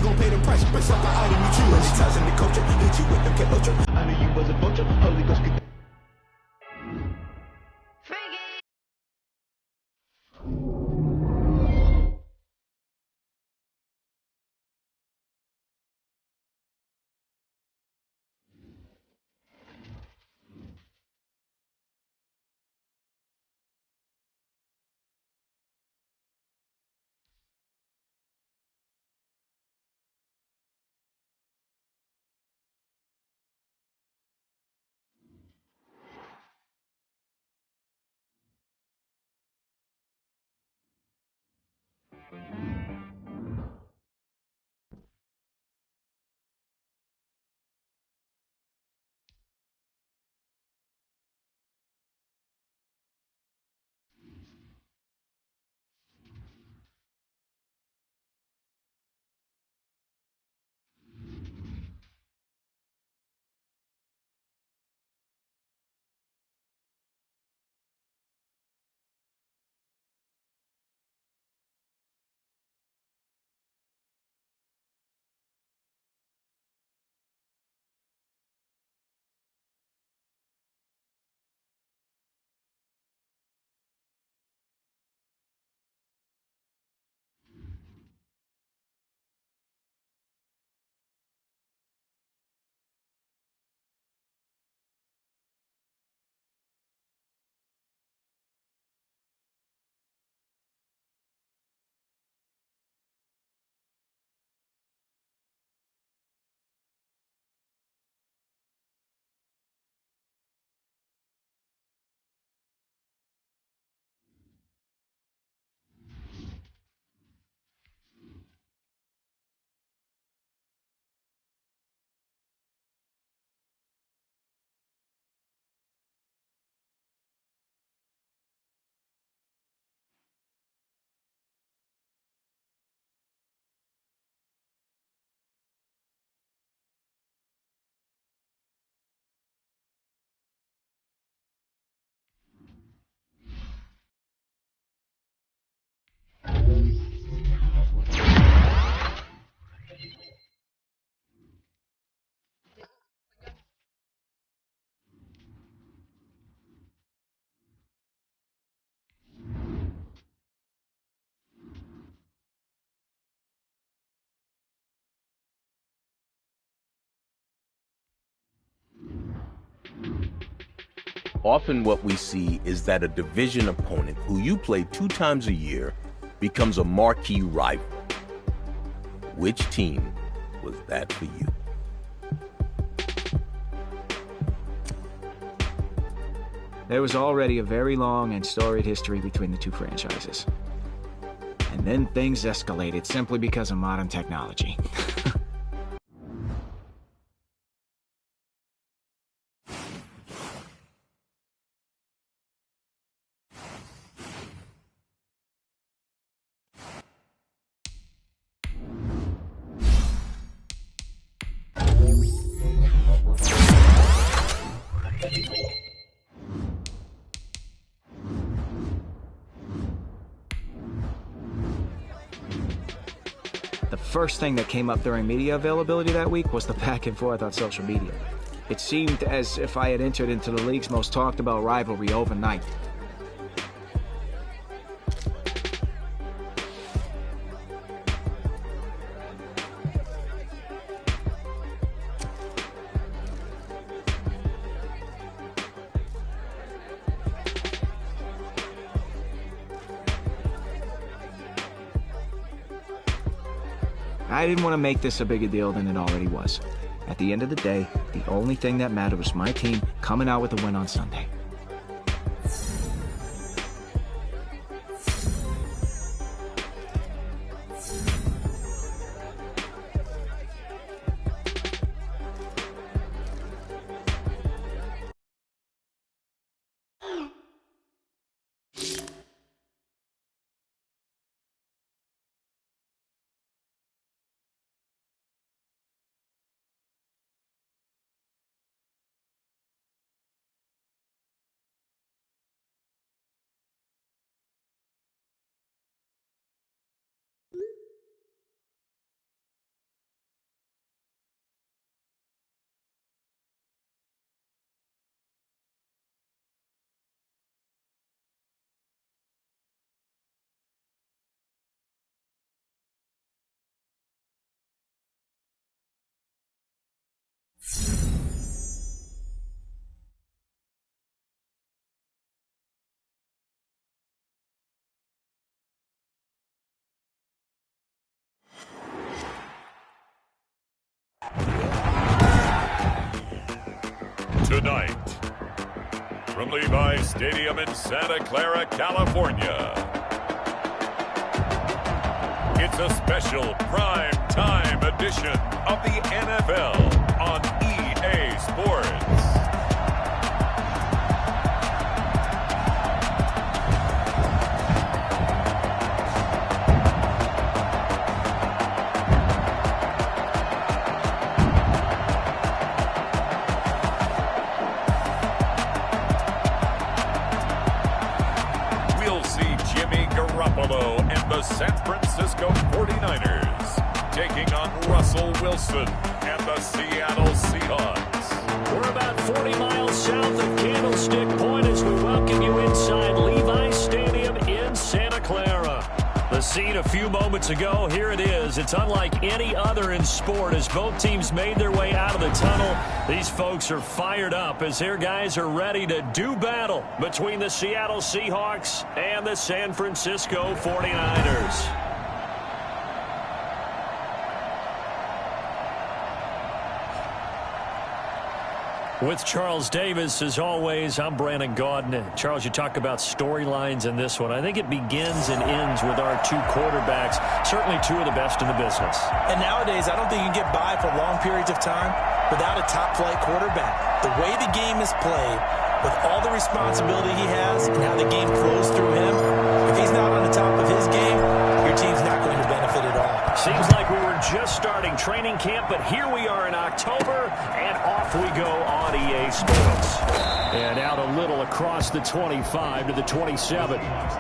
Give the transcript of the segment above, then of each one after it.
gon' pay the price. Price up the item you choose. Monetizing the culture, hit you with them K-Ultra. I knew you was a vulture. Holy Ghost could. Often what we see is that a division opponent who you play 2 times a year becomes a marquee rival. Which team was that for you? There was already a very long and storied history between the two franchises. And then things escalated simply because of modern technology. The first thing that came up during media availability that week was the back and forth on social media. It seemed as if I had entered into the league's most talked about rivalry overnight. I didn't want to make this a bigger deal than it already was. At the end of the day, the only thing that mattered was my team coming out with a win on Sunday. Tonight, from Levi's Stadium in Santa Clara, California, it's a special prime time edition of the NFL on EA Sports. And the San Francisco 49ers taking on Russell Wilson and the Seattle Seahawks. We're about 40 miles south of Candlestick Point as we welcome you inside Levi's Stadium in Santa Clara. The scene a few moments ago, here it is. It's unlike any other in sport as both teams made their way out of the tunnel. These folks are fired up as their guys are ready to do battle between the Seattle Seahawks and the San Francisco 49ers. With Charles Davis, as always, I'm Brandon Gaudin. Charles, you talk about storylines in this one. I think it begins and ends with our two quarterbacks, certainly two of the best in the business. And nowadays, I don't think you can get by for long periods of time without a top-flight quarterback. The way the game is played, with all the responsibility he has and how the game flows through him, if he's not on the top of his game, your team's not going to benefit at all. Seems like we were just starting training camp, but here we are in October, and off we go on EA Sports. And out a little across the 25 to the 27.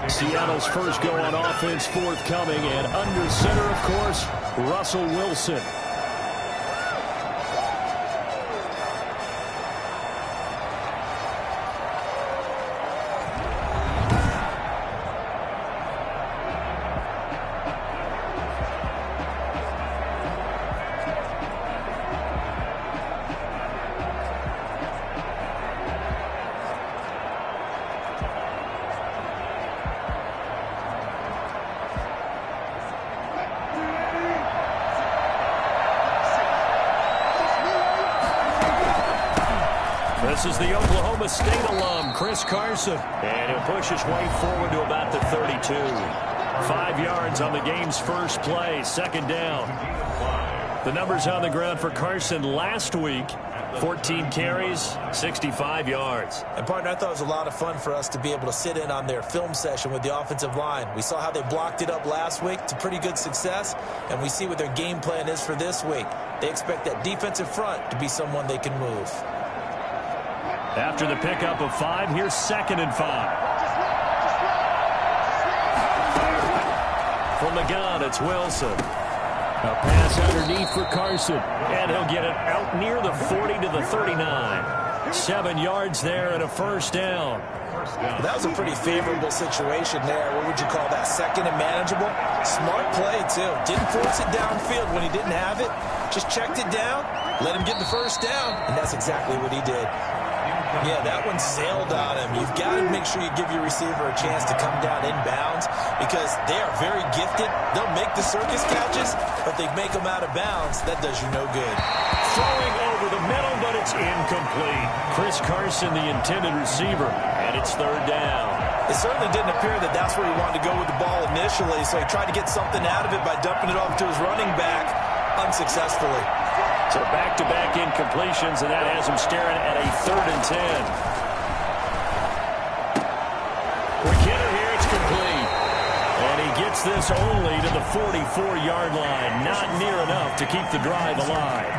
Seattle's first go on offense forthcoming, and under center, of course, Russell Wilson. This is the Oklahoma State alum, Chris Carson. And he'll push his way forward to about the 32. 5 yards on the game's first play, second down. The numbers on the ground for Carson last week, 14 carries, 65 yards. And, partner, I thought it was a lot of fun for us to be able to sit in on their film session with the offensive line. We saw how they blocked it up last week to pretty good success, and we see what their game plan is for this week. They expect that defensive front to be someone they can move. After the pickup of 5, here's 2nd and 5. From the gun, it's Wilson. A pass underneath for Carson, and he'll get it out near the 40 to the 39. 7 yards there and a first down. That was a pretty favorable situation there. What would you call that? Second and manageable? Smart play, too. Didn't force it downfield when he didn't have it. Just checked it down, let him get the first down, and that's exactly what he did. Yeah, that one sailed on him. You've got to make sure you give your receiver a chance to come down inbounds because they are very gifted. They'll make the circus catches, but they make them out of bounds. That does you no good. Throwing over the middle, but it's incomplete. Chris Carson, the intended receiver, and it's third down. It certainly didn't appear that that's where he wanted to go with the ball initially, so he tried to get something out of it by dumping it off to his running back unsuccessfully. So back-to-back incompletions, and that has him staring at a 3rd and 10. Quick hitter here, it's complete. And he gets this only to the 44-yard line. Not near enough to keep the drive alive.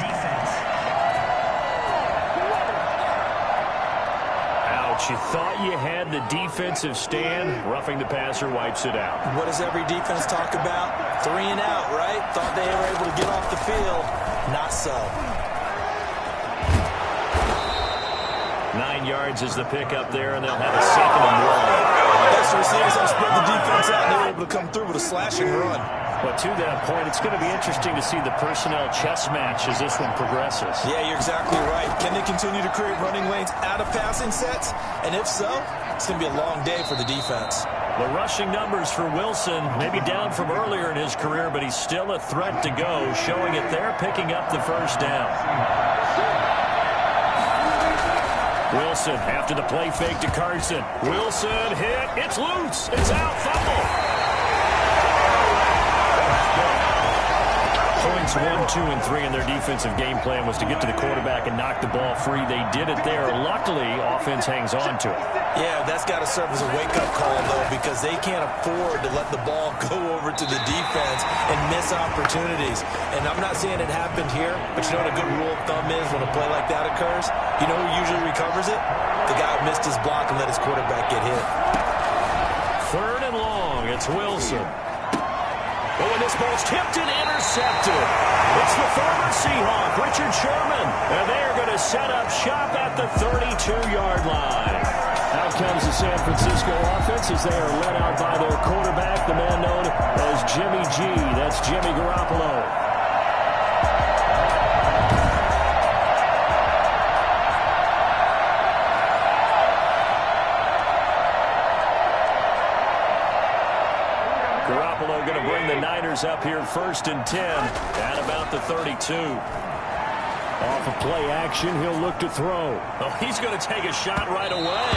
Ouch, you thought you had the defensive stand. Roughing the passer wipes it out. What does every defense talk about? 3 and out, right? Thought they were able to get off the field. Not so. 9 yards is the pickup there, and they'll have a 2nd and 1. Yes, the receivers have spread the defense out, and they were able to come through with a slashing run. But to that point, it's going to be interesting to see the personnel chess match as this one progresses. Yeah, you're exactly right. Can they continue to create running lanes out of passing sets? And if so, it's going to be a long day for the defense. The rushing numbers for Wilson, maybe down from earlier in his career, but he's still a threat to go, showing it there, picking up the first down. Wilson after the play fake to Carson. Wilson hit. It's loose. It's out. Fumble. Points 1, 2, and 3 in their defensive game plan was to get to the quarterback and knock the ball free. They did it there. Luckily, offense hangs on to it. Yeah, that's got to serve as a wake-up call, though, because they can't afford to let the ball go over to the defense and miss opportunities. And I'm not saying it happened here, but you know what a good rule of thumb is when a play like that occurs? You know who usually recovers it? The guy who missed his block and let his quarterback get hit. 3rd and long. It's Wilson. Oh, and this ball's tipped and intercepted. It's the former Seahawk, Richard Sherman. And they're going to set up shop at the 32-yard line. Out comes the San Francisco offense as they are led out by their quarterback, the man known as Jimmy G. That's Jimmy Garoppolo. Garoppolo going to bring the Niners up here 1st and 10 at about the 32. Off of play action, he'll look to throw. Oh, he's going to take a shot right away.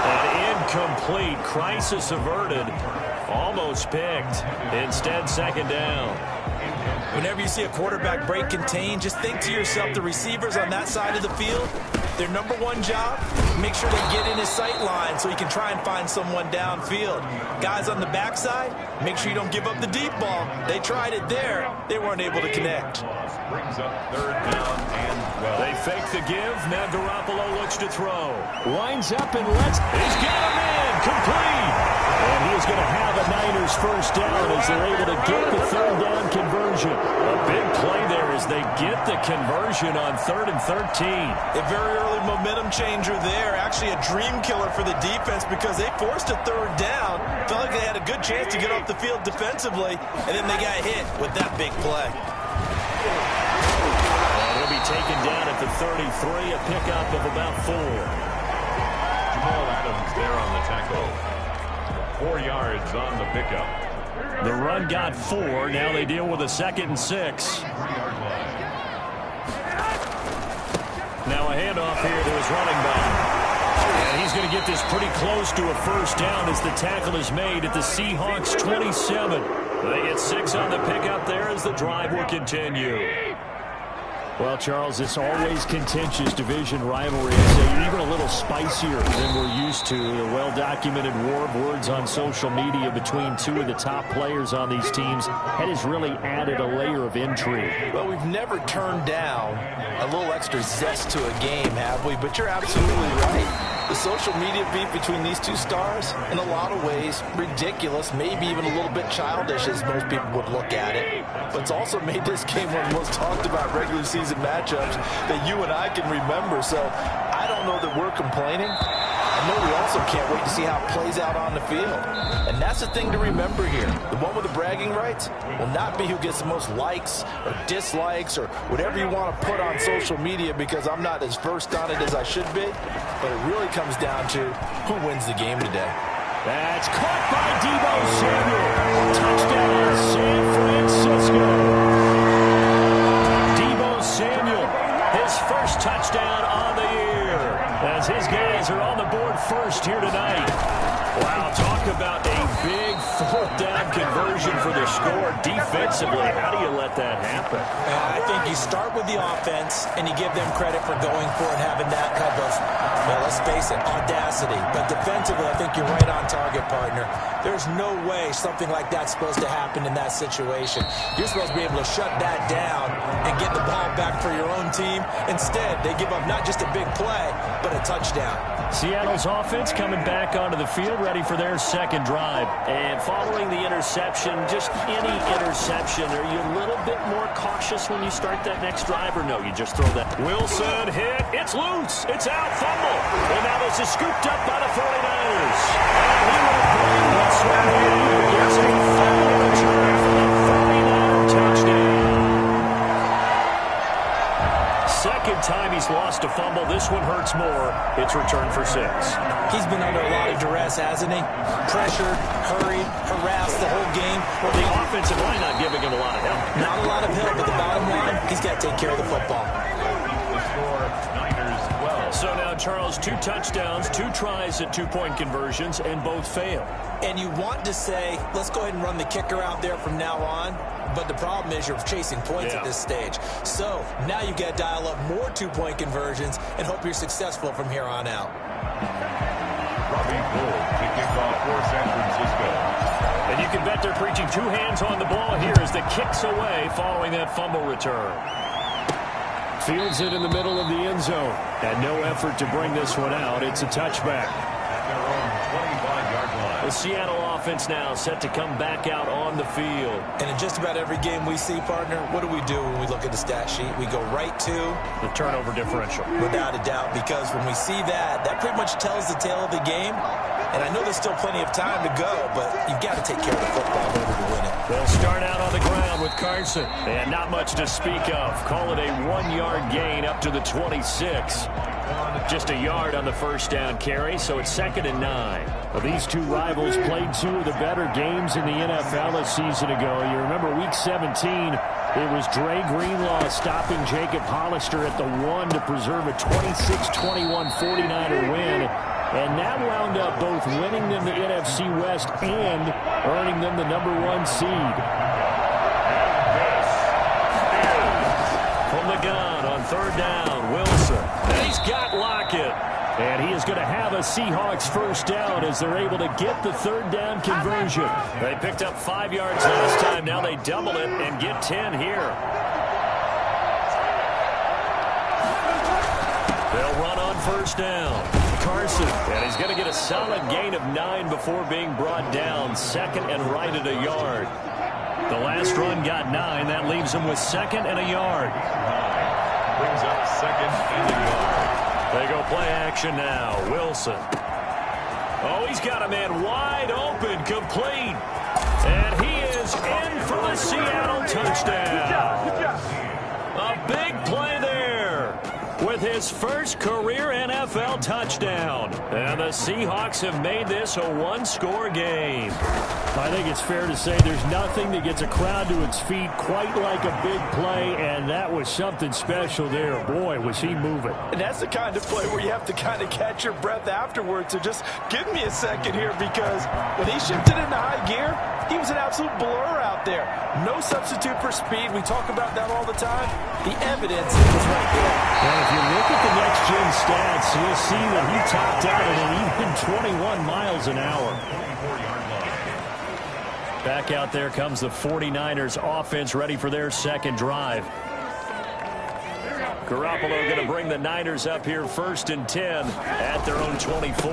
And incomplete. Crisis averted. Almost picked. Instead, 2nd down. Whenever you see a quarterback break contain, just think to yourself, the receivers on that side of the field, their number one job, make sure they get in his sight line so he can try and find someone downfield. Guys on the backside, make sure you don't give up the deep ball. They tried it there. They weren't able to connect. Brings up 3rd down and 12. They fake the give. Now Garoppolo looks to throw. Lines up and lets. He's got him in. Complete. And he is going to have a Niners 1st down as they're able to get the 3rd down conversion. A big play there as they get the conversion on 3rd and 13. A very early momentum changer there. Actually a dream killer for the defense because they forced a 3rd down. Felt like they had a good chance to get off the field defensively, and then they got hit with that big play. He'll be taken down at the 33, a pickup of about 4. Jamal Adams there on the tackle. 4 yards on the pickup. The run got 4. Now they deal with a 2nd and 6. Now a handoff here to his running back. And he's going to get this pretty close to a 1st down as the tackle is made at the Seahawks 27. They get 6 on the pickup there as the drive will continue. Well, Charles, it's always contentious division rivalries, even a little spicier than we're used to. The well-documented war of words on social media between 2 of the top players on these teams that has really added a layer of intrigue. Well, we've never turned down a little extra zest to a game, have we? But you're absolutely right. The social media beef between these two stars, in a lot of ways, ridiculous, maybe even a little bit childish as most people would look at it. But it's also made this game one of the most talked about regular season matchups that you and I can remember. So I don't know that we're complaining. I know we also can't wait to see how it plays out on the field. And that's the thing to remember here. The one with the bragging rights will not be who gets the most likes or dislikes or whatever you want to put on social media, because I'm not as versed on it as I should be. But it really comes down to who wins the game today. That's caught by Deebo Samuel. Touchdown, San Francisco. Deebo Samuel, his 1st touchdown on the year, as his guys are on the board 1st here tonight. Wow, talk about a big 4th down conversion for the score defensively. How do you let that happen? I think you start with the offense and you give them credit for going for it, having that type of, well, let's face it, audacity. But defensively, I think you're right on target, partner. There's no way something like that's supposed to happen in that situation. You're supposed to be able to shut that down and get the ball back for your own team. Instead, they give up not just a big play, but a touchdown. Seattle's offense coming back onto the field, ready for their 2nd drive. And following the interception, just any interception, are you a little bit more cautious when you start that next drive, or no, you just throw that? Wilson hit. It's loose. It's out. Fumble. And now this is scooped up by the 49ers. And he will bring this one in. Gets a fumble return for the 49er touchdown. 2nd time he's lost a fumble. This one hurts more. It's returned for 6. He's been under a lot of duress, hasn't he? Pressured, hurried, harassed the whole game. Well, the offensive line not giving him a lot of help. Not a lot of help, but the bottom line, he's got to take care of the football. The score, Niners 12. So now, Charles, 2 touchdowns, 2 tries at 2-point conversions, and both fail. And you want to say, let's go ahead and run the kicker out there from now on. But the problem is you're chasing points at this stage. So now you got to dial up more 2-point conversions and hope you're successful from here on out. Robbie Gould kicking off for San Francisco. And you can bet they're preaching 2 hands on the ball here as the kick's away following that fumble return. Fields it in the middle of the end zone. And no effort to bring this one out. It's a touchback. At their own 25-yard line. The Seattle offense now set to come back out on the field. And in just about every game we see, partner, what do we do when we look at the stat sheet? We go right to the turnover differential. Without a doubt, because when we see that, that pretty much tells the tale of the game. And I know there's still plenty of time to go, but you've got to take care of the football in order to win it. They'll start out on the ground with Carson. And not much to speak of. Call it a 1-yard gain up to the 26. Just a yard on the first down carry, so it's 2nd and 9. Well, these 2 rivals played 2 of the better games in the NFL a season ago. You remember Week 17, it was Dre Greenlaw stopping Jacob Hollister at the 1 to preserve a 26-21 49er win. And that wound up both winning them the NFC West and earning them the #1 seed. From the gun on 3rd down, Wilson. And he's got Lockett. And he is going to have a Seahawks first down as they're able to get the 3rd down conversion. They picked up 5 yards last time. Now they double it and get 10 here. They'll run on 1st down. Carson, and he's going to get a solid gain of 9 before being brought down. 2nd and right at a yard. The last run got 9. That leaves him with 2nd and a yard. Brings up 2nd and a yard. They go play action now. Wilson. Oh, he's got a man wide open, complete. And he is in for the Seattle touchdown. A big play there with his first career NFL touchdown. And the Seahawks have made this a 1-score game. I think it's fair to say there's nothing that gets a crowd to its feet quite like a big play, and that was something special there. Boy, was he moving. And that's the kind of play where you have to kind of catch your breath afterwards. So just give me a second here, because when he shifted into high gear, he was an absolute blur out there. No substitute for speed. We talk about that all the time. The evidence is right there. And if you look at the next-gen stats, you'll see that he topped out at an even 21 miles an hour. Back out there comes the 49ers offense, ready for their 2nd drive. Garoppolo going to bring the Niners up here 1st and 10 at their own 24.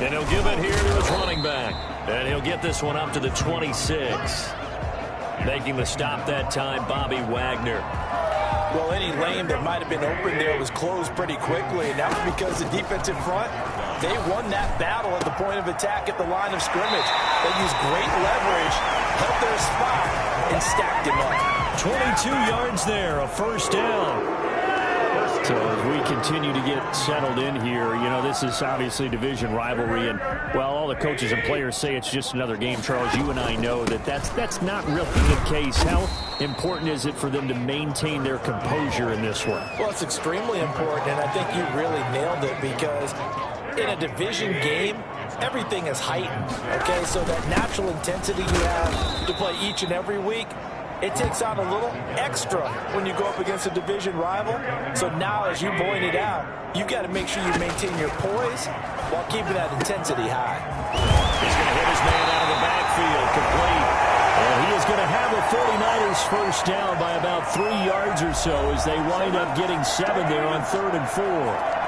And he'll give it here to his running back. And he'll get this one up to the 26. Making the stop that time, Bobby Wagner. Well, any lane that might have been open there was closed pretty quickly, and that was because the defensive front, they won that battle at the point of attack at the line of scrimmage. They used great leverage, held their spot, and stacked him up. 22 yards there, a 1st down. So as we continue to get settled in here, you know, this is obviously division rivalry, and while all the coaches and players say it's just another game, Charles, you and I know that that's not really the case. How important is it for them to maintain their composure in this one? Well, it's extremely important, and I think you really nailed it, because in a division game, everything is heightened, okay? So that natural intensity you have to play each and every week, it takes on a little extra when you go up against a division rival. So now, as you pointed out, you've got to make sure you maintain your poise while keeping that intensity high. He's going to hit his man out of the backfield, complete. And he is going to have a 49ers first down by about 3 yards or so as they wind up getting 7 there on 3rd and 4.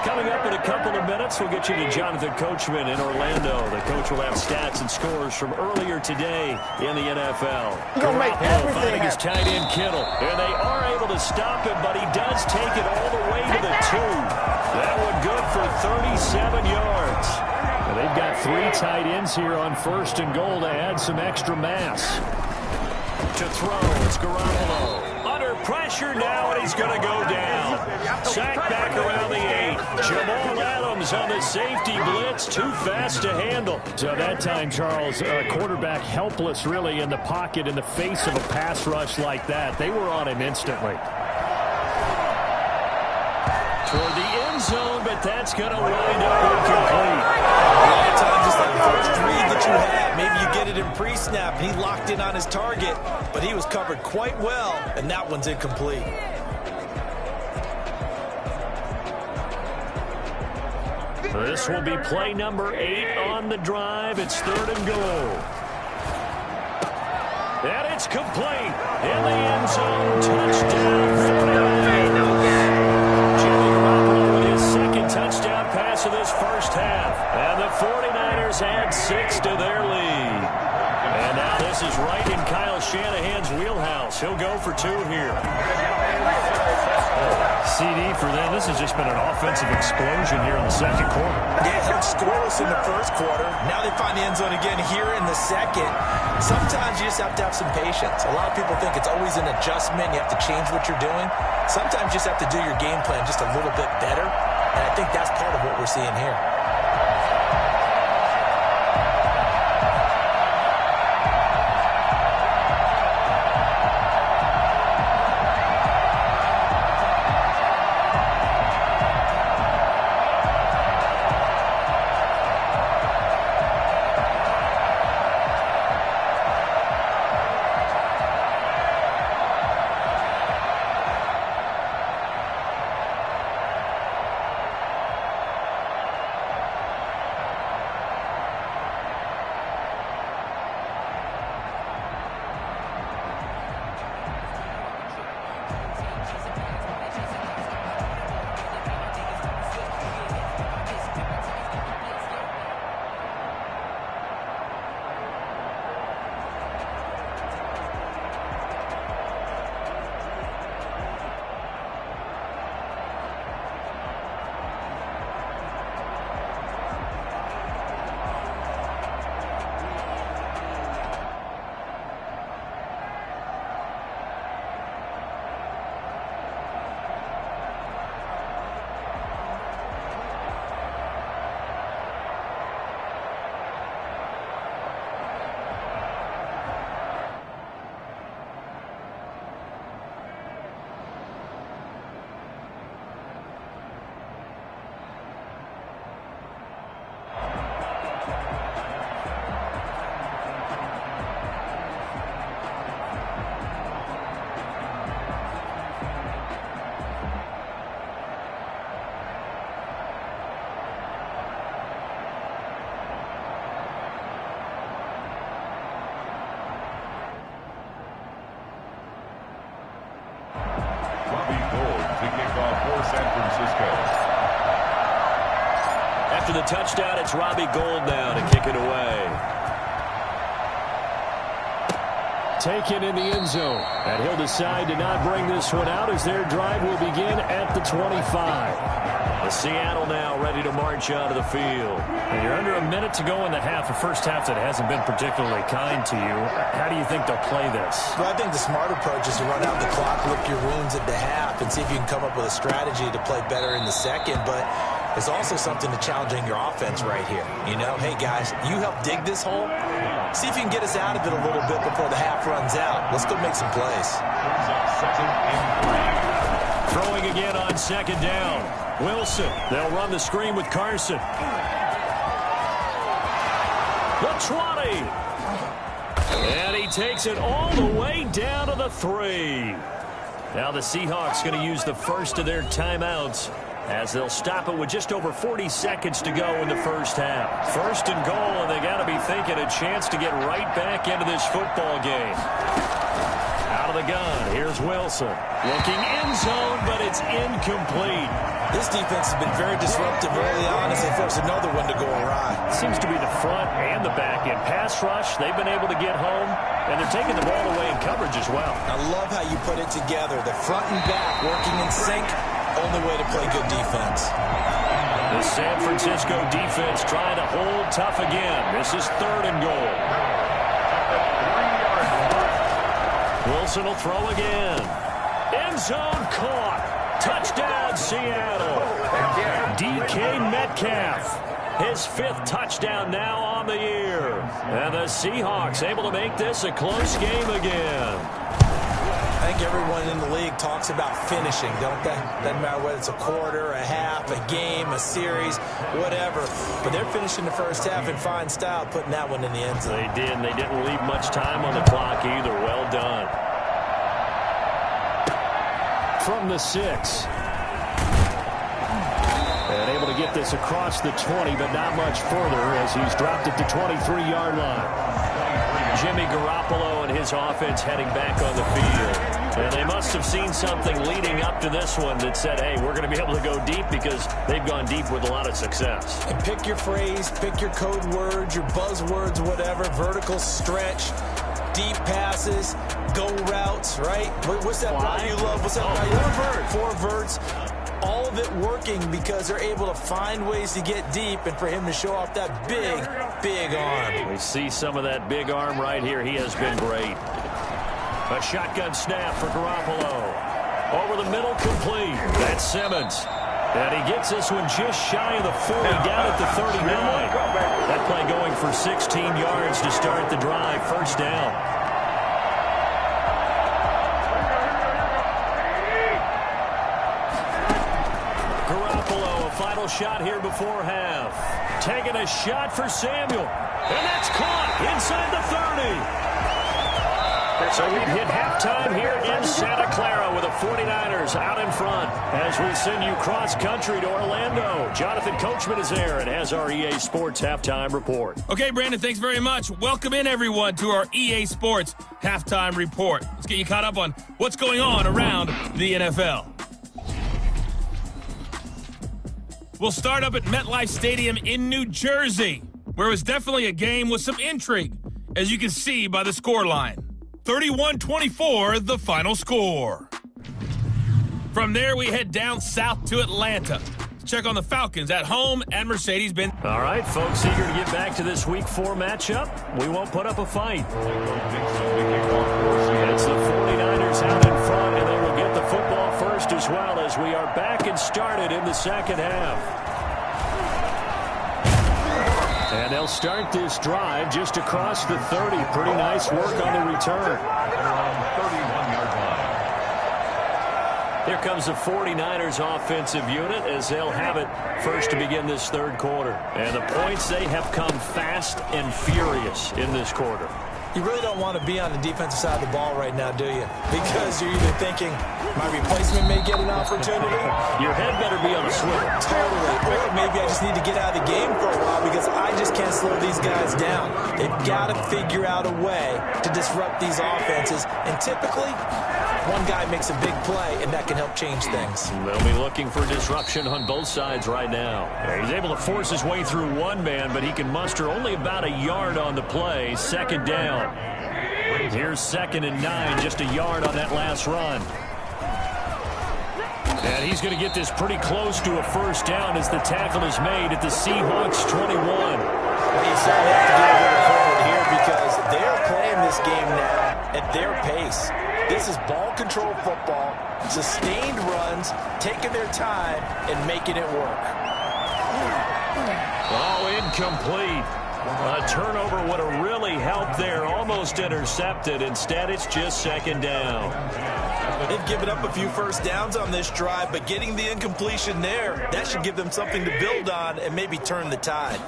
Coming up in a couple of minutes, we'll get you to Jonathan Coachman in Orlando. The coach will have stats and scores from earlier today in the NFL. Garoppolo finding his tight end Kittle. And they are able to stop him, but he does take it all the way to the 2. That one good for 37 yards. Well, they've got 3 tight ends here on 1st and goal to add some extra mass. To throw, it's Garoppolo. Under pressure now, and he's going to go down. Sacked back around the 8. Jamal Adams on the safety blitz, too fast to handle. So that time, Charles, quarterback helpless really in the pocket in the face of a pass rush like that. They were on him instantly. toward the end zone, but that's going to wind up incomplete. A lot of times it's that first read that you have. Maybe you get it in pre-snap, and he locked in on his target, but he was covered quite well, and that one's incomplete. This will be play number 8 on the drive. It's 3rd and goal. And it's complete. In the end zone, touchdown. Jimmy Garoppolo with his second touchdown pass of this first half. And the 49ers add 6 to their lead. And now this is right in Kyle Shanahan's wheelhouse. He'll go for 2 here. CD for them. This has just been an offensive explosion here in the second quarter. They had scoreless in the first quarter. Now they find the end zone again here in the second. Sometimes you just have to have some patience. A lot of people think it's always an adjustment. You have to change what you're doing. Sometimes you just have to do your game plan just a little bit better. And I think that's part of what we're seeing here. After the touchdown, it's Robbie Gould now to kick it away. Taken in the end zone. And he'll decide to not bring this one out as their drive will begin at the 25. Seattle now ready to march out of the field. And you're under a minute to go in the half, a first half that hasn't been particularly kind to you. How do you think they'll play this? Well, I think the smart approach is to run out the clock, lick your wounds at the half, and see if you can come up with a strategy to play better in the second. But there's also something to challenging your offense right here. You know, hey, guys, you help dig this hole. See if you can get us out of it a little bit before the half runs out. Let's go make some plays. Throwing again on second down. Wilson. They'll run the screen with Carson. The 20. And he takes it all the way down to the 3. Now the Seahawks going to use the first of their timeouts as they'll stop it with just over 40 seconds to go in the first half. First and goal, and they got to be thinking a chance to get right back into this football game. Out of the gun, here's Wilson. Looking end zone, but it's incomplete. This defense has been very disruptive early on as they force another one to go awry. Seems to be the front and the back end. Pass rush, they've been able to get home, and they're taking the ball away in coverage as well. I love how you put it together. The front and back working in sync. Only way to play good defense. The San Francisco defense trying to hold tough again. This is 3rd and goal. Wilson will throw again. End zone caught. Touchdown, Seattle. DK Metcalf. His 5th touchdown now on the year. And the Seahawks able to make this a close game again. I think everyone in the league talks about finishing, don't they? Doesn't matter whether it's a quarter, a half, a game, a series, whatever. But they're finishing the first half in fine style, putting that one in the end zone. They did, and they didn't leave much time on the clock either. Well done. From the 6. And able to get this across the 20, but not much further as he's dropped it to 23-yard line. Jimmy Garoppolo and his offense heading back on the field. And they must have seen something leading up to this one that said, hey, we're going to be able to go deep because they've gone deep with a lot of success. And pick your phrase, pick your code words, your buzzwords, whatever, vertical stretch, deep passes, go routes, right? What's that route you love? What's that route you love? Four verts. All of it working because they're able to find ways to get deep and for him to show off that big, big arm. We see some of that big arm right here. He has been great. A shotgun snap for Garoppolo. Over the middle, complete. That's Simmons. And he gets this one just shy of the 40, down at the 39. That play going for 16 yards to start the drive. First down. Final shot here before half. Taking a shot for Samuel. And that's caught inside the 30. So we've hit halftime here in Santa Clara with the 49ers out in front as we send you cross-country to Orlando. Jonathan Coachman is there and has our EA Sports halftime report. Okay, Brandon, thanks very much. Welcome in, everyone, to our EA Sports halftime report. Let's get you caught up on what's going on around the NFL. We'll start up at MetLife Stadium in New Jersey, where it was definitely a game with some intrigue, as you can see by the scoreline. 31-24, the final score. From there, we head down south to Atlanta. Check on the Falcons at home at Mercedes-Benz. All right, folks, eager to get back to this Week 4 matchup. We won't put up a fight. It's the 49ers out in front, and they will get the football first as well as we are back and started in the second half. And they'll start this drive just across the 30. Pretty nice work on the return. Here comes the 49ers offensive unit as they'll have it first to begin this third quarter. And the points, they have come fast and furious in this quarter. You really don't want to be on the defensive side of the ball right now, do you? Because you're either thinking, my replacement may get an opportunity. Your head better be on a swivel. Totally. Or maybe I just need to get out of the game for a while because I just can't slow these guys down. They've got to figure out a way to disrupt these offenses. And typically, one guy makes a big play, and that can help change things. They'll be looking for disruption on both sides right now. He's able to force his way through one man, but he can muster only about a yard on the play. Second down. Here's 2nd and 9, just a yard on that last run. And he's going to get this pretty close to a first down as the tackle is made at the Seahawks 21. You certainly have to get a little forward here because they're playing this game now at their pace. This is ball control football, sustained runs, taking their time, and making it work. Oh, incomplete. A turnover would have really helped there. Almost intercepted. Instead, it's just second down. They've given up a few first downs on this drive, but getting the incompletion there, that should give them something to build on and maybe turn the tide.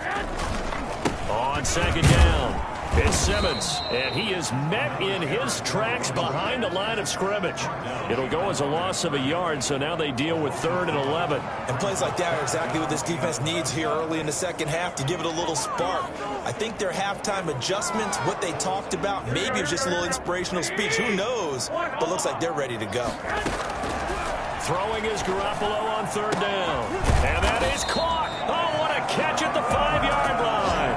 On second down, it's Simmons, and he is met in his tracks behind the line of scrimmage. It'll go as a loss of a yard, so now they deal with 3rd and 11. And plays like that are exactly what this defense needs here early in the second half to give it a little spark. I think their halftime adjustments, what they talked about, maybe it was just a little inspirational speech. Who knows? But looks like they're ready to go. Throwing is Garoppolo on 3rd down. And that is caught. Oh, what a catch at the 5-yard line.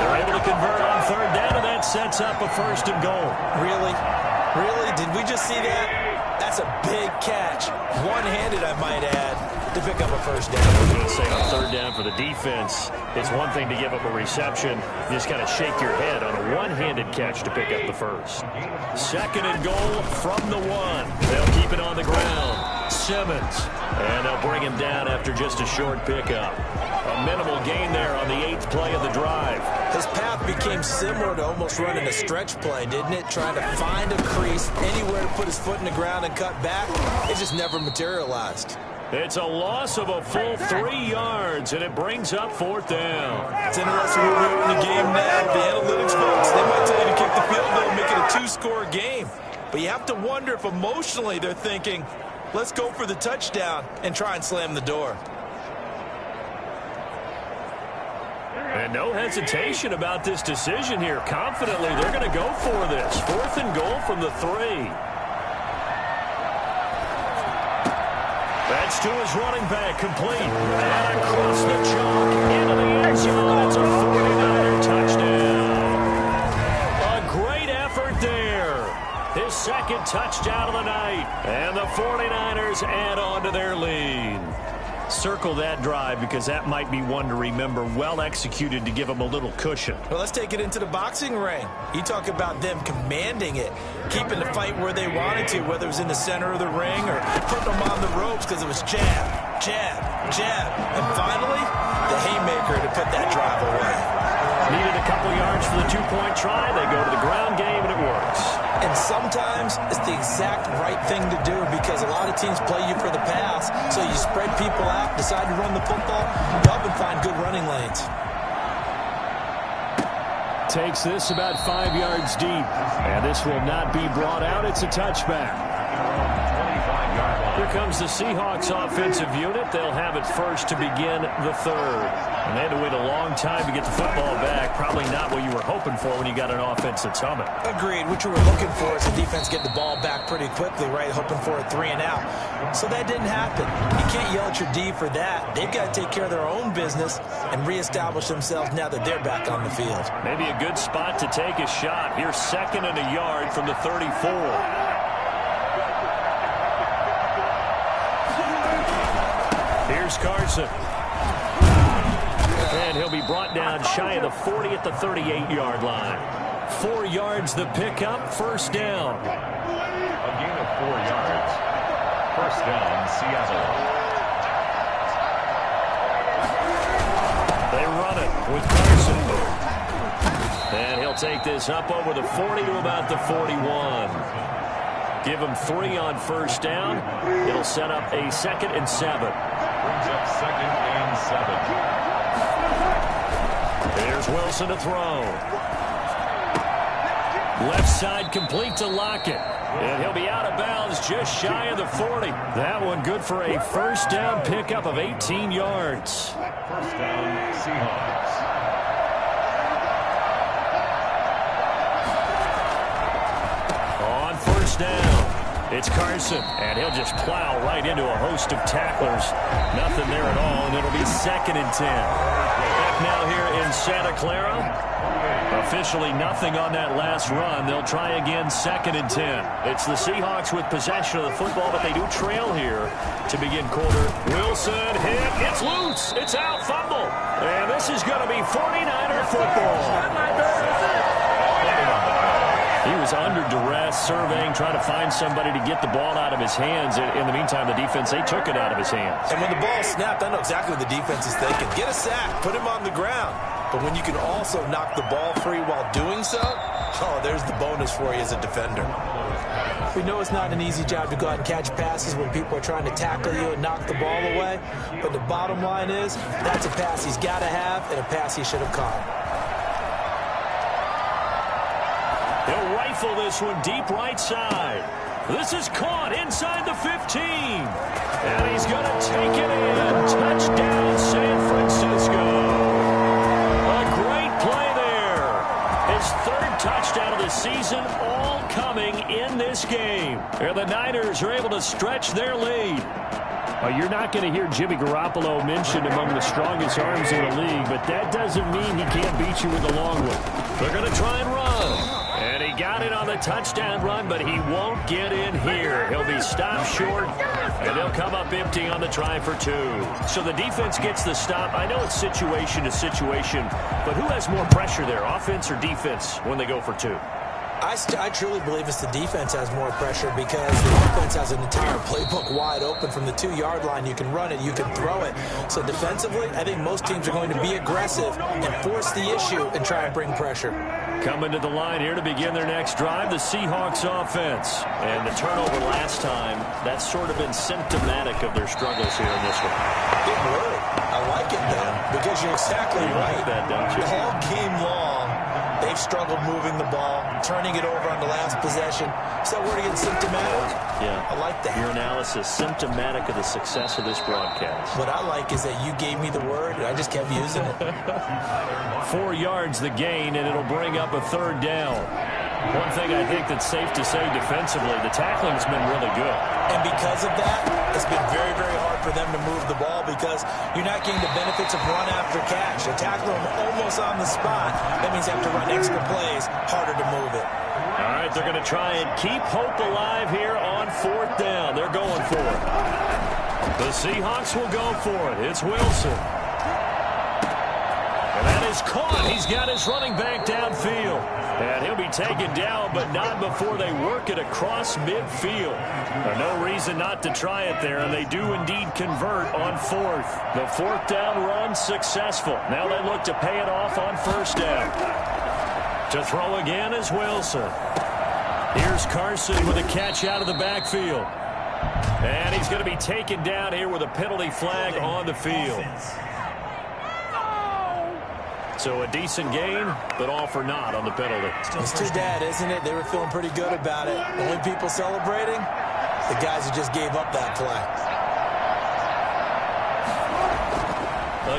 They're able to convert on 3rd down, and that sets up a 1st and goal. Really? Really? Did we just see that? That's a big catch. One-handed, I might add, to pick up a 1st down. I was going to say on 3rd down for the defense, it's one thing to give up a reception. You just got to shake your head on a one-handed catch to pick up the 1st. 2nd and goal from the 1. They'll keep it on the ground. Simmons. And they'll bring him down after just a short pickup. A minimal gain there on the 8th play of the drive. His path became similar to almost running a stretch play, didn't it? Trying to find a crease, anywhere to put his foot in the ground and cut back. It just never materialized. It's a loss of a full 3 yards, and it brings up 4th down. It's interesting where we are in the game now. The analytics folks, they might tell you to kick the field goal and make it a 2-score game. But you have to wonder if emotionally they're thinking, let's go for the touchdown and try and slam the door. And no hesitation about this decision here. Confidently, they're going to go for this. 4th and goal from the 3. That's to his running back, complete. And across the chalk, into the end zone. It's a 49er touchdown. A great effort there. His 2nd touchdown of the night. And the 49ers add on to their lead. Circle that drive because that might be one to remember. Well executed to give them a little cushion. Well, let's take it into the boxing ring. You talk about them commanding it, keeping the fight where they wanted to, whether it was in the center of the ring or putting them on the ropes because it was jab, jab, jab. And finally, the haymaker to put that drive away. Needed a couple yards for the 2-point try. They go to the ground game, and it works. And sometimes it's the exact right thing to do because a lot of teams play you for the pass. So you spread people out, decide to run the football, you often find good running lanes. Takes this about 5 yards deep. And this will not be brought out. It's a touchback. Here comes the Seahawks offensive unit. They'll have it first to begin the 3rd. And they had to wait a long time to get the football back. Probably not what you were hoping for when you got an offense that's humming. Agreed. What you were looking for is the defense get the ball back pretty quickly, right? Hoping for a 3 and out. So that didn't happen. You can't yell at your D for that. They've got to take care of their own business and reestablish themselves now that they're back on the field. Maybe a good spot to take a shot. Here's 2nd and a yard from the 34. Here's Carson. And he'll be brought down shy of the 40 at the 38-yard line. 4 yards the pickup, 1st down. A gain of 4 yards. 1st down, Seattle. They run it with Carson. And he'll take this up over the 40 to about the 41. Give him 3 on 1st down. It'll set up a 2nd and 7. Brings up 2nd and 7. Here's Wilson to throw. Left side complete to Lockett. And he'll be out of bounds just shy of the 40. That one good for a 1st down pickup of 18 yards. 1st down, Seahawks. On 1st down, it's Carson. And he'll just plow right into a host of tacklers. Nothing there at all, and it'll be 2nd and 10. Back now here in Santa Clara. Officially nothing on that last run. They'll try again 2nd and 10. It's the Seahawks with possession of the football, but they do trail here to begin quarter. Wilson hit. It's loose. It's out. Fumble. And this is going to be 49er football. He was under duress, surveying, trying to find somebody to get the ball out of his hands. In the meantime, the defense, they took it out of his hands. And when the ball snapped, I know exactly what the defense is thinking. Get a sack. Put him on the ground. But when you can also knock the ball free while doing so, oh, there's the bonus for you as a defender. We know it's not an easy job to go out and catch passes when people are trying to tackle you and knock the ball away. But the bottom line is, that's a pass he's got to have and a pass he should have caught. He'll rifle this one deep right side. This is caught inside the 15. And he's going to take it in. Touchdown, San Francisco. His 3rd touchdown of the season, all coming in this game. And the Niners are able to stretch their lead. You're not going to hear Jimmy Garoppolo mentioned among the strongest arms in the league, but that doesn't mean he can't beat you with a long one. They're going to try and run. And he got it on the touchdown run, but he won't get in here. He'll be stopped short, and they'll come up empty on the try for 2. So the defense gets the stop. I know it's situation to situation, but who has more pressure there, offense or defense, when they go for 2? I truly believe it's the defense has more pressure because the offense has an entire playbook wide open from the 2-yard line. You can run it, you can throw it. So defensively, I think most teams are going to be aggressive and force the issue and try and bring pressure. Coming to the line here to begin their next drive, the Seahawks offense. And the turnover last time, that's sort of been symptomatic of their struggles here in this one. Big word. I like it, though, because you're exactly right. Like that, don't you? All game long, they've struggled moving the ball, turning it over on the last possession. Is that word again, symptomatic? Yeah. I like that. Your analysis, symptomatic of the success of this broadcast. What I like is that you gave me the word, and I just kept using it. 4 yards the gain, and it'll bring up a third down. One thing I think that's safe to say defensively, the tackling's been really good. And because of that, it's been very, very hard for them to move the ball because you're not getting the benefits of run after catch. They tackle them almost on the spot. That means they have to run extra plays, harder to move it. All right, they're going to try and keep hope alive here on 4th down. They're going for it. The Seahawks will go for it. It's Wilson. And that is caught. He's got his running back downfield. And he'll be taken down, but not before they work it across midfield. No reason not to try it there, and they do indeed convert on 4th. The 4th down run successful. Now they look to pay it off on 1st down. To throw again is Wilson. Here's Carson with a catch out of the backfield. And he's going to be taken down here with a penalty flag on the field. So a decent gain, but all for naught on the penalty. It's too bad, isn't it? They were feeling pretty good about it. The only people celebrating, the guys who just gave up that play.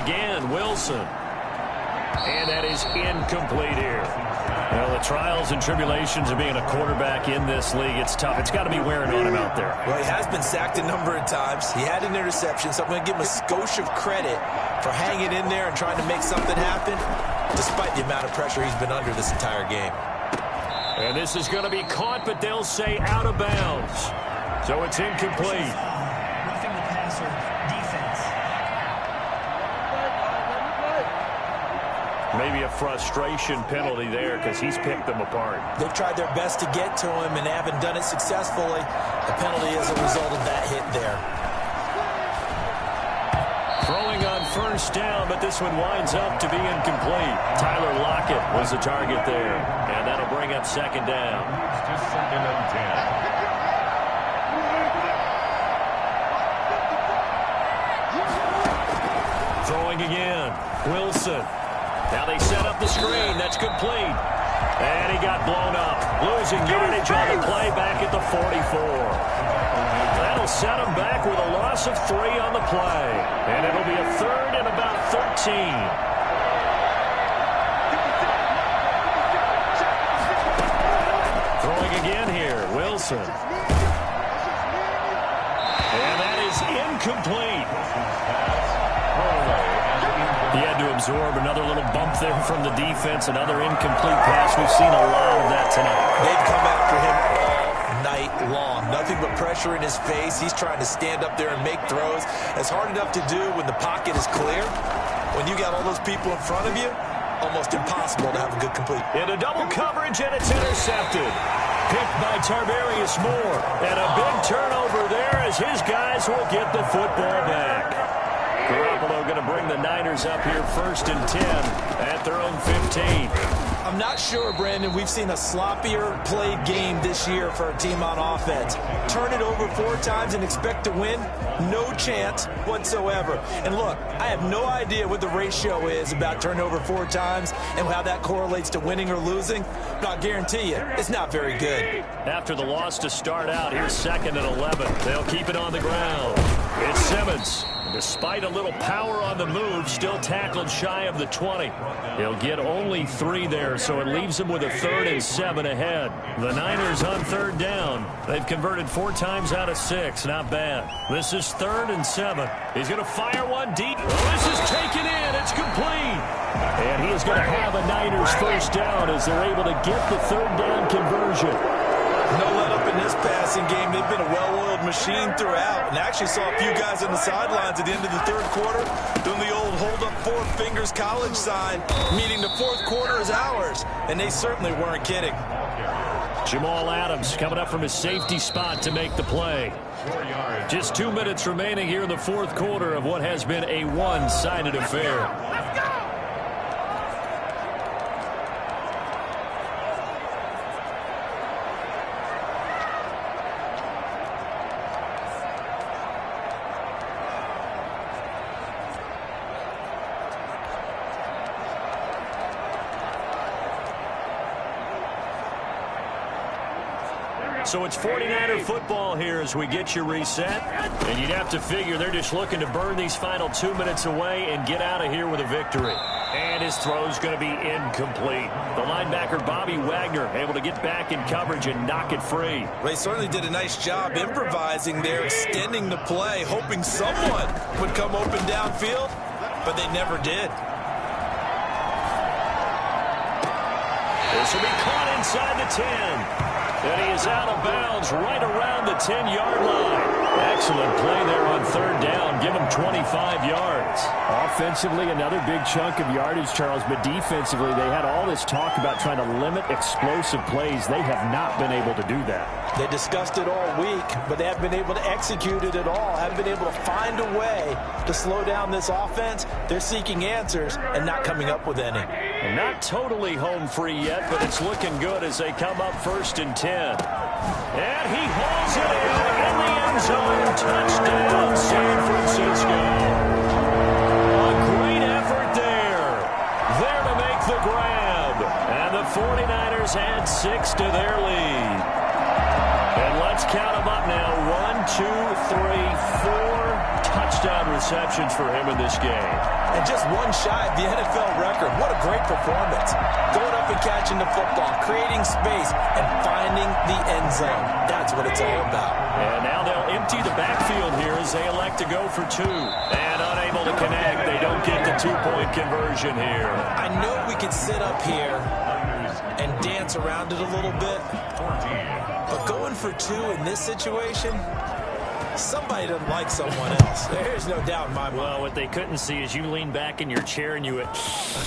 Again, Wilson. And that is incomplete here. Well, the trials and tribulations of being a quarterback in this league, it's tough. It's got to be wearing on him out there. Well, he has been sacked a number of times. He had an interception, so I'm going to give him a skosh of credit for hanging in there and trying to make something happen, despite the amount of pressure he's been under this entire game. And this is going to be caught, but they'll say out of bounds. So it's incomplete. Roughing the passer, defense. Maybe a frustration penalty there because he's picked them apart. They've tried their best to get to him and haven't done it successfully. The penalty is a result of that hit there. Throwing on 1st down, but this one winds up to be incomplete. Tyler Lockett was the target there, and that'll bring up 2nd down. To 2nd and 10. Throwing again. Wilson. Now they set up the screen. That's complete. And he got blown up. Losing yardage on the play back at the 44. That'll set him back with a loss of 3 on the play. And it'll be a 3rd and about 13. Throwing again here. Wilson. And that is incomplete. He had to absorb another little bump there from the defense, another incomplete pass. We've seen a lot of that tonight. They've come after him all night long. Nothing but pressure in his face. He's trying to stand up there and make throws. It's hard enough to do when the pocket is clear. When you got all those people in front of you, almost impossible to have a good complete. In a double coverage, and it's intercepted. Picked by Tarvarius Moore. And a big turnover there as his guys will get the football back. Garoppolo going to bring the Niners up here 1st and 10 at their own 15. I'm not sure, Brandon. We've seen a sloppier played game this year for a team on offense. Turn it over 4 times and expect to win? No chance whatsoever. And look, I have no idea what the ratio is about turnover 4 times and how that correlates to winning or losing. But I'll guarantee you, it's not very good. After the loss to start out, here's 2nd and 11. They'll keep it on the ground. It's Simmons. Despite a little power on the move, still tackled shy of the 20. He'll get only 3 there, so it leaves him with a 3rd and 7 ahead. The Niners on 3rd down. They've converted 4 times out of 6. Not bad. This is 3rd and 7. He's going to fire one deep. This is taken in. It's complete. And he is going to have a Niners 1st down as they're able to get the 3rd down conversion. No let up in this passing game. They've been a well-oiled machine throughout. And actually saw a few guys on the sidelines at the end of the 3rd quarter doing the old hold up 4 fingers college sign, meaning the 4th quarter is ours. And they certainly weren't kidding. Jamal Adams coming up from his safety spot to make the play. Just 2 minutes remaining here in the fourth quarter of what has been a one-sided affair. So it's 49er football here as we get you reset. And you'd have to figure they're just looking to burn these final 2 minutes away and get out of here with a victory. And his throw's going to be incomplete. The linebacker, Bobby Wagner, able to get back in coverage and knock it free. They certainly did a nice job improvising there, extending the play, hoping someone would come open downfield, but they never did. This will be caught inside the 10. And he is out of bounds right around the 10-yard line. Excellent play there on third down. Give him 25 yards. Offensively, another big chunk of yardage, Charles. But defensively, they had all this talk about trying to limit explosive plays. They have not been able to do that. They discussed it all week, but they haven't been able to execute it at all. Haven't been able to find a way to slow down this offense. They're seeking answers and not coming up with any. And not totally home free yet, but it's looking good as they come up 1st and 10. And he hauls it in the end zone. Touchdown, San Francisco. A great effort there. There to make the grab. And the 49ers add 6 to their lead. And let's count them up now. 1, 2, 3, 4 touchdown receptions for him in this game. And just one shy of the NFL record. What a great performance. Going up and catching the football, creating space, and finding the end zone. That's what it's all about. And now they'll empty the backfield here as they elect to go for 2. And unable to connect. They don't get the 2-point conversion here. I know we can sit up here and dance around it a little bit. But going for 2 in this situation, somebody doesn't like someone else. There's no doubt in my mind. Well, what they couldn't see is you lean back in your chair and you went,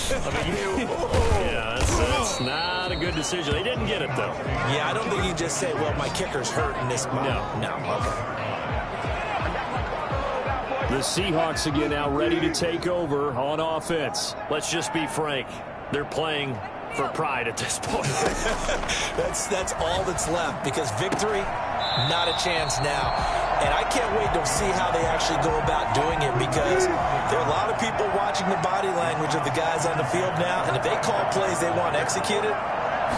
yeah, that's not a good decision. They didn't get it, though. Yeah, I don't think you just say, well, my kicker's hurt in this moment. No, okay. The Seahawks again now ready to take over on offense. Let's just be frank. They're playing for pride at this point. That's all that's left, because victory, not a chance now. And I can't wait to see how they actually go about doing it, because there are a lot of people watching the body language of the guys on the field now, and if they call plays they want executed,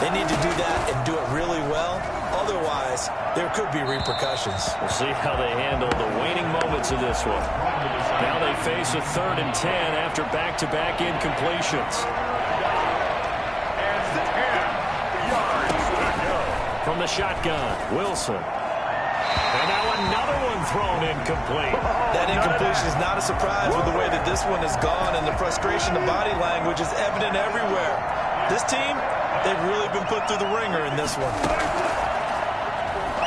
they need to do that and do it really well. Otherwise, there could be repercussions. We'll see how they handle the waning moments of this one. Now they face a 3rd and 10 after back-to-back incompletions. From the shotgun, Wilson. And now another one thrown incomplete. That incompletion is not a surprise with the way that this one has gone, and the frustration, the body language is evident everywhere. This team, they've really been put through the ringer in this one.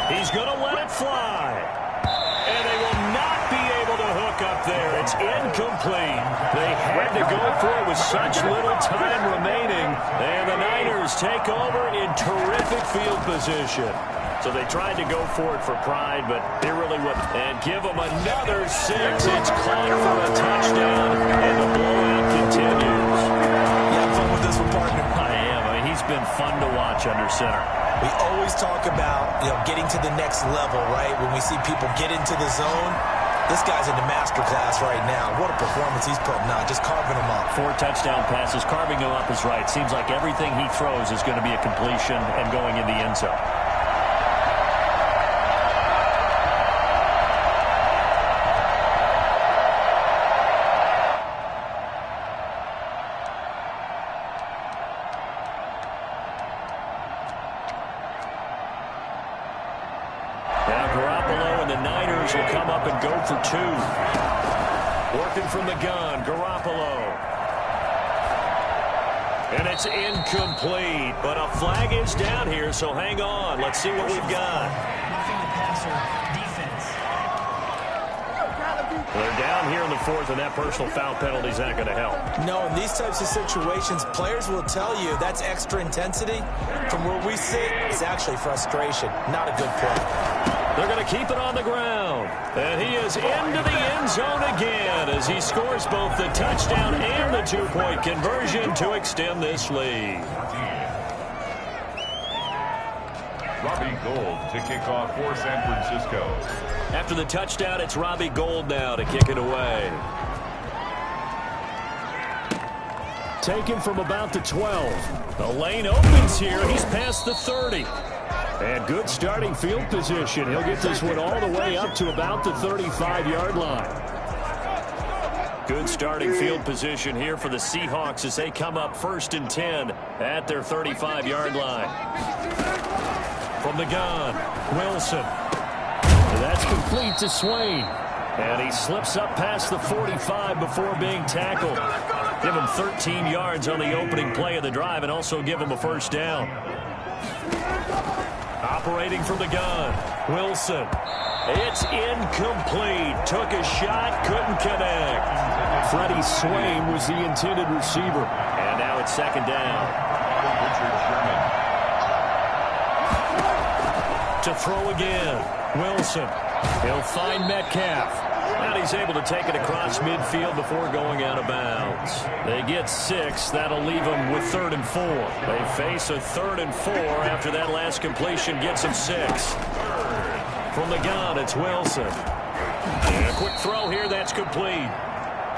He's going to let it fly. And they will not be able to hook up there. It's incomplete. They had to go for it with such little time remaining. And the Niners take over in terrific field position. So they tried to go for it for pride, but they really wouldn't. And give them another 6. It's caught for a touchdown, and the blowout continues. You have fun with this one, partner? I am. I mean, he's been fun to watch under center. We always talk about, getting to the next level, right? When we see people get into the zone, this guy's in the master class right now. What a performance he's putting on, just carving them up. 4 touchdown passes. Carving them up is right. Seems like everything he throws is going to be a completion and going in the end zone. Will come up and go for 2. Working from the gun, Garoppolo. And it's incomplete, but a flag is down here, so hang on. Let's see what we've got. Roughing the passer defense. They're down here in the fourth, and that personal foul penalty is not going to help. No, in these types of situations, players will tell you that's extra intensity. From where we sit, it's actually frustration, not a good play. They're going to keep it on the ground. And he is into the end zone again as he scores both the touchdown and the two-point conversion to extend this lead. Robbie Gould to kick off for San Francisco. After the touchdown, it's Robbie Gould now to kick it away. Taken from about the 12. The lane opens here. He's past the 30. And good starting field position. He'll get this one all the way up to about the 35-yard line. Good starting field position here for the Seahawks as they come up 1st and 10 at their 35-yard line. From the gun, Wilson. That's complete to Swain. And he slips up past the 45 before being tackled. Give him 13 yards on the opening play of the drive and also give him a first down. Operating from the gun, Wilson. It's incomplete. Took a shot, couldn't connect. Freddie Swain was the intended receiver. And now it's 2nd down. Richard Sherman. To throw again, Wilson. He'll find Metcalf. And he's able to take it across midfield before going out of bounds. They get 6. That'll leave them with 3rd and 4. They face a 3rd and 4 after that last completion gets them 6. From the gun, it's Wilson. And a quick throw here, that's complete.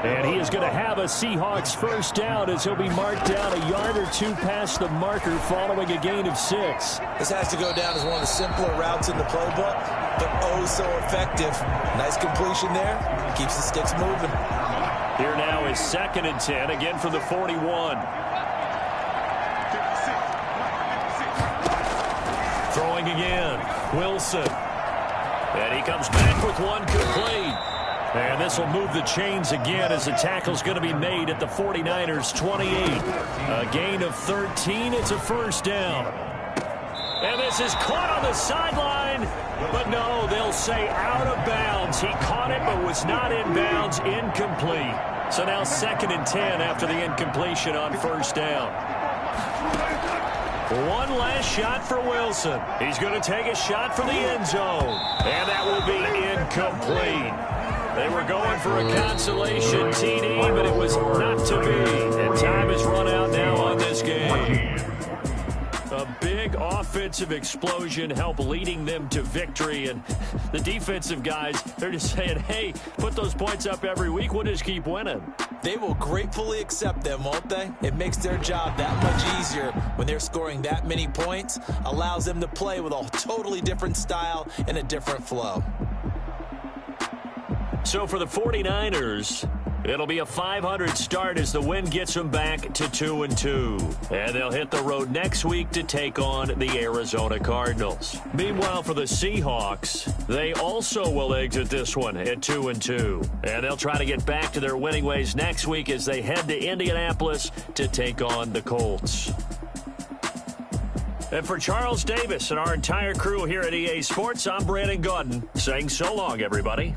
And he is going to have a Seahawks first down as he'll be marked down a yard or two past the marker following a gain of 6. This has to go down as one of the simpler routes in the playbook, but oh so effective. Nice completion there. Keeps the sticks moving. Here now is 2nd and 10, again from the 41. Throwing again, Wilson. And he comes back with one complete. And this will move the chains again as the tackle's going to be made at the 49ers 28. A gain of 13. It's a first down. And this is caught on the sideline. But no, they'll say out of bounds. He caught it but was not in bounds. Incomplete. So now 2nd and 10 after the incompletion on first down. One last shot for Wilson. He's going to take a shot for the end zone. And that will be incomplete. They were going for a consolation TD, but it was not to be. And time has run out now on this game. A big offensive explosion helped leading them to victory. And the defensive guys, they're just saying, hey, put those points up every week. We'll just keep winning. They will gratefully accept them, won't they? It makes their job that much easier when they're scoring that many points. Allows them to play with a totally different style and a different flow. So for the 49ers, it'll be a 500 start as the win gets them back to 2-2. And they'll hit the road next week to take on the Arizona Cardinals. Meanwhile, for the Seahawks, they also will exit this one at 2-2. And they'll try to get back to their winning ways next week as they head to Indianapolis to take on the Colts. And for Charles Davis and our entire crew here at EA Sports, I'm Brandon Gaudin saying so long, everybody.